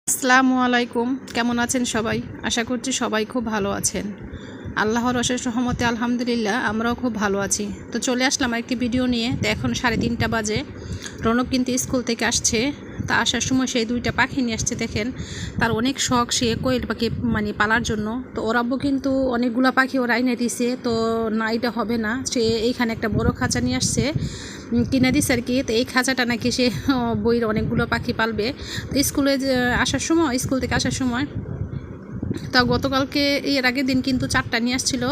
আসসালামু আলাইকুম। কেমন আছেন সবাই? আশা করছি সবাই খুব ভালো আছেন। আল্লাহর অশেষ রহমতে আলহামদুলিল্লাহ আমরাও খুব ভালো আছি। তো চলে আসলাম একটি ভিডিও নিয়ে। তো এখন 3:30 বাজে। রৌনক কিন্তু স্কুল থেকে আসছে। তা আসার সময় সেই 2টা পাখি নিয়ে আসছে। দেখেন তার অনেক শখ, সে কোয়েল পাখি পালার জন্য। তো ওর আব্বু কিন্তু অনেকগুলো পাখি ওরা এনে দিছে। তো না, এটা হবে না, সে এইখানে একটা বড় খাঁচা নিয়ে আসছে, কিনে দিছে আর কি। তো এই খাঁচাটা নাকি সে বইয়ের অনেকগুলো পাখি পালবে। তো স্কুল থেকে আসার সময় তা গতকালকে এর আগের দিন কিন্তু 4টা নিয়ে আসছিল,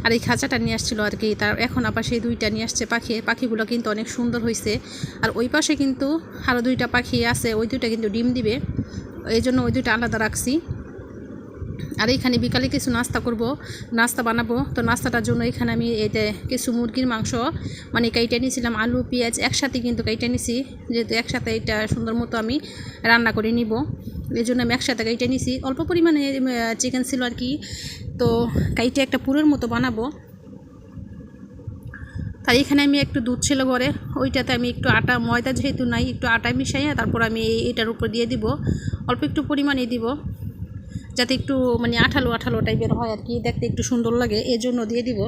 আর এই খাঁচাটা নিয়ে আসছিল আর কি। তার এখন আবার সেই 2টা নিয়ে আসছে পাখিগুলো কিন্তু অনেক সুন্দর হয়েছে। আর ওই পাশে কিন্তু আরও 2টা পাখি আছে, ওই 2টা কিন্তু ডিম দিবে, এই জন্য ওই 2টা আলাদা রাখছি। আর এইখানে বিকালে কিছু নাস্তা বানাবো। তো নাস্তাটার জন্য এখানে আমি এতে কিছু মুরগির মাংস কাইটে নিয়েছিলাম, আলু পেঁয়াজ একসাথে কিন্তু কাইটে নিছি, যেহেতু একসাথে এটা সুন্দর মতো আমি রান্না করে নিব, এই জন্য আমি একসাথে কাইটে নিছি। অল্প পরিমাণে চিকেন ছিল আর কি। তো কাইটে একটা পুরের মতো বানাবো। তাই এখানে আমি একটু দুধ ছিল ঘরে, ওইটাতে আমি একটু আটা, ময়দা যেহেতু নাই, একটু আটা মিশাইয়া তারপর আমি এটার উপর দিয়ে দিব, অল্প একটু পরিমাণে দিব, যাতে একটু আঠালো আঠালো টাইপের হয় আর কি, দেখতে একটু সুন্দর লাগে, এই জন্য দিয়ে দিব।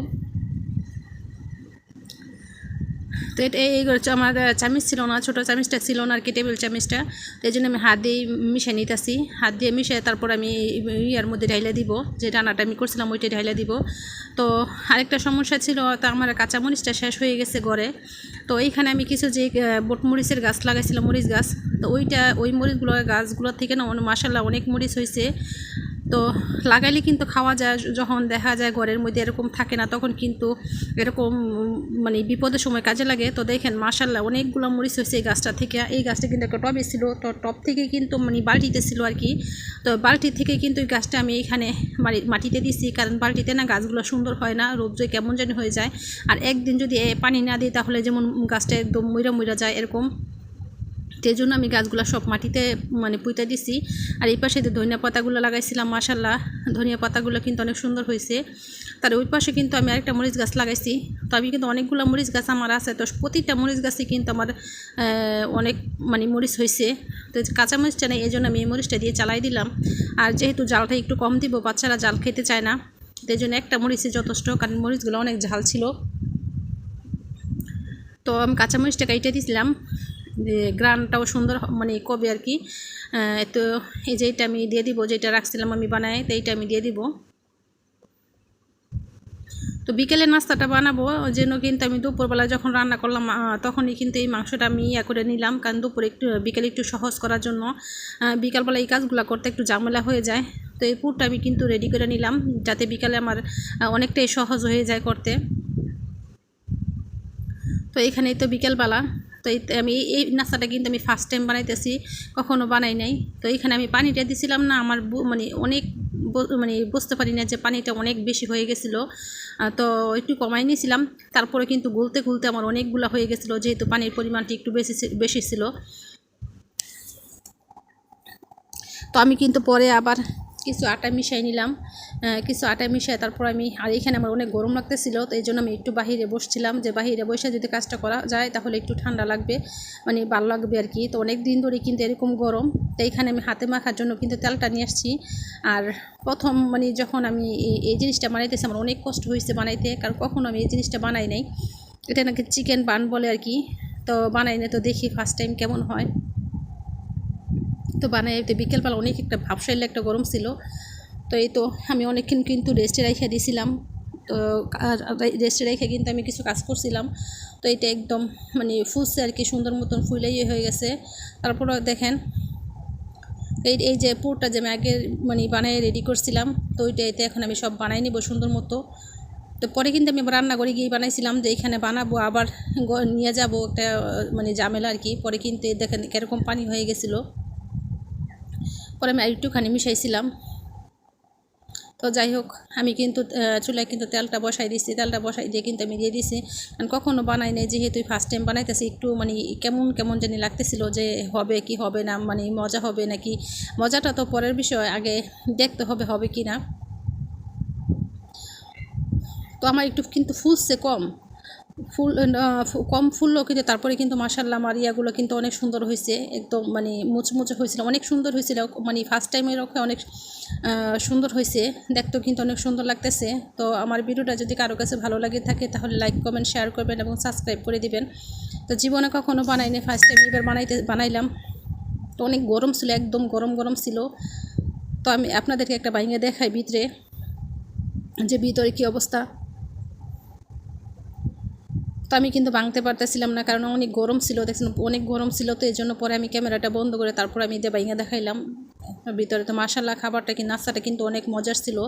তো এটা এই আমার চামিচ ছিল না, ছোটো চামিচটা ছিল না আর কি, টেবিল চামিচটা। তো এই জন্য আমি হাত দিয়ে মিশিয়ে নিতেছি, হাত দিয়ে মিশিয়ে তারপর আমি ইয়ার মধ্যে ঢাইলা দিব, যে রান্নাটা আমি করছিলাম ওইটা ঢাইলা দিব। তো আরেকটা সমস্যা ছিল, তা আমার কাঁচামরিচটা শেষ হয়ে গেছে ঘরে। তো এইখানে আমি কিছু যে বটমরিচের গাছ লাগাইছিলাম, মরিচ গাছ, তো ওই মরিচগুলো গাছগুলোর থেকে না মাশাআল্লাহ অনেক মরিচ হয়েছে। তো লাগাইলে কিন্তু খাওয়া যায়, যখন দেখা যায় ঘরের মধ্যে এরকম থাকে না, তখন কিন্তু এরকম বিপদের সময় কাজে লাগে। তো দেখেন মাশাআল্লাহ অনেকগুলো মরিচ হয়েছে এই গাছটা থেকে। এই গাছটা কিন্তু একটা টবে ছিল, তো টব থেকে কিন্তু বালতিতে ছিল আর কি। তো বালতি থেকে কিন্তু এই গাছটা আমি এইখানে মাটিতে দিছি, কারণ বালতিতে না গাছগুলো সুন্দর হয় না, রোদ্রে কেমন জানি হয়ে যায়। আর একদিন যদি পানি না দিই তাহলে যেমন গাছটা একদম মইরা যায় এরকম। সেই জন্য আমি গাছগুলো সব মাটিতে পুঁতে দিছি। আর এই পাশে যে ধনিয়া পাতাগুলো লাগাইছিলাম, মাশাআল্লাহ ধনিয়া পাতাগুলো কিন্তু অনেক সুন্দর হয়েছে। তার ওই পাশে কিন্তু আমি আরেকটা মরিচ গাছ লাগাইছি। তো আমি কিন্তু অনেকগুলো মরিচ গাছ আমার আছে, তো প্রতিটা মরিচ গাছে কিন্তু আমার অনেক মরিচ হয়েছে। তো কাঁচা মরিচটা নেই, এই জন্য আমি এই মরিচটা দিয়ে চালাই দিলাম। আর যেহেতু জালটা একটু কম দিব, বাচ্চারা জাল খেতে চায় না, তো এই জন্য একটা মরিচে যথেষ্ট, কারণ মরিচগুলো অনেক ঝাল ছিল। তো আমি কাঁচা মরিচটা কাইটে দিয়েছিলাম, যে গ্রানটাও সুন্দর কবে আর কি। তো এই যে এটা আমি দিয়ে দিব, যেটা রাখছিলাম আমি বানাই, তো এইটা আমি দিয়ে দিব। তো বিকেলে নাস্তাটা বানাবো, ওই জন্য কিন্তু আমি দুপুরবেলা যখন রান্না করলাম তখনই কিন্তু এই মাংসটা আমি করে নিলাম, কারণ দুপুরে বিকেলে একটু সহজ করার জন্য। বিকালবেলা এই কাজগুলো করতে একটু ঝামেলা হয়ে যায়। তো এই পুরটা আমি কিন্তু রেডি করে নিলাম, যাতে বিকালে আমার অনেকটাই সহজ হয়ে যায় করতে। তো এখানেই তো বিকেলবেলা। তো আমি এই নাস্তাটা কিন্তু আমি ফার্স্ট টাইম বানাইতেছি, কখনো বানাই নাই। তো এখানে আমি পানিটা দিছিলাম না, আমার অনেক বুঝতে পারি না যে পানিটা অনেক বেশি হয়ে গেছিলো। তো একটু কমাই নিয়েছিলাম, তারপরে কিন্তু গুলতে গুলতে আমার অনেকগুলো হয়ে গেছিলো, যেহেতু পানির পরিমাণটি একটু বেশি ছিল। তো আমি কিন্তু পরে আবার কিছু আটা মিশাই নিলাম, কিছু আটা মিশাই তারপর আর এখানে আমার অনেক গরম লাগতেছিল, তো এই জন্য আমি একটু বাহিরে বসছিলাম, যে বাহিরে বসে যদি কাজটা করা যায় তাহলে একটু ঠান্ডা লাগবে, ভালো লাগবে আর কি। তো অনেক দিন ধরে কিন্তু এরকম গরম। তো এইখানে আমি হাতে মাখার জন্য কিন্তু তেলটা নিয়ে আসছি। আর প্রথম যখন আমি এই জিনিসটা বানাইতেছি, আমার অনেক কষ্ট হয়েছে বানাইতে, কারণ কখনো আমি এই জিনিসটা বানাই নাই। এটা নাকি চিকেন বান বলে আর কি। তো বানাই না, তো দেখি ফার্স্ট টাইম কেমন হয়। তো বানাইতে বিকেলবেলা অনেক একটা ভাবসাইলে একটা গরম ছিল। তো এই তো আমি অনেকক্ষণ কিন্তু রেস্টে রেখে দিয়েছিলাম। তো রেস্টে রেখে কিন্তু আমি কিছু কাজ করছিলাম। তো এটা একদম ফুলছে আর কি, সুন্দর মতন ফুলেই হয়ে গেছে। তারপরে দেখেন এই যে পুরটা যে আমি আগে বানিয়ে রেডি করছিলাম, তো ওইটা এতে এখন আমি সব বানাই নিব সুন্দর মতো। তো পরে কিন্তু আমি রান্নাঘরে গিয়ে বানাইছিলাম, যে এখানে বানাবো আবার নিয়ে যাব একটা ঝামেলা আর কি। পরে কিন্তু দেখেন কীরকম পানি হয়ে গেছিলো, পরে আমি একটুখানি মিশাইছিলাম। তো যাই হোক, আমি কিন্তু চুলায় কিন্তু তেলটা বসাই দিয়ে কিন্তু আমি দিয়ে দিছি, কারণ কখনো বানাই নাই, যেহেতু ফার্স্ট টাইম বানাইতেছি। একটু কেমন কেমন জানি লাগতেছিল, যে হবে কি হবে না, মজা হবে নাকি। মজাটা তো পরের বিষয়, আগে দেখতে হবে কি না। তো আমার একটু কিন্তু ফুলছে কম, কম ফুললো, কিন্তু তারপরে কিন্তু মাশাআল্লাহ আমার ইয়াগুলো কিন্তু অনেক সুন্দর হয়েছে, একদম মানে মুচমুচে হয়েছিল, অনেক সুন্দর হয়েছিল, মানে ফার্স্ট টাইমের রক্ষে অনেক সুন্দর হয়েছে, দেখতেও কিন্তু অনেক সুন্দর লাগতেছে। তো আমার ভিডিওটা যদি কারো কাছে ভালো লাগে থাকে তাহলে লাইক কমেন্ট শেয়ার করবেন এবং সাবস্ক্রাইব করে দিবেন। তো জীবনে কখনো বানাইনি, ফার্স্ট টাইম এবার বানাইলাম। তো অনেক গরম ছিল, একদম গরম গরম ছিল। তো আমি আপনাদেরকে একটা বাইঙে দেখাই ভিতরে, যে ভিতরে কী অবস্থা। তো আমি কিন্তু ভাঙতে পারতেছিলাম না, কারণ অনেক গরম ছিল, দেখছেন অনেক গরম ছিল। তো এই জন্য পরে আমি ক্যামেরাটা বন্ধ করে তারপর আমি দিয়ে ভাঙে দেখাইলাম ভিতরে। তো মাশাআল্লাহ খাবারটা কি নাস্তাটা কিন্তু অনেক মজার ছিল।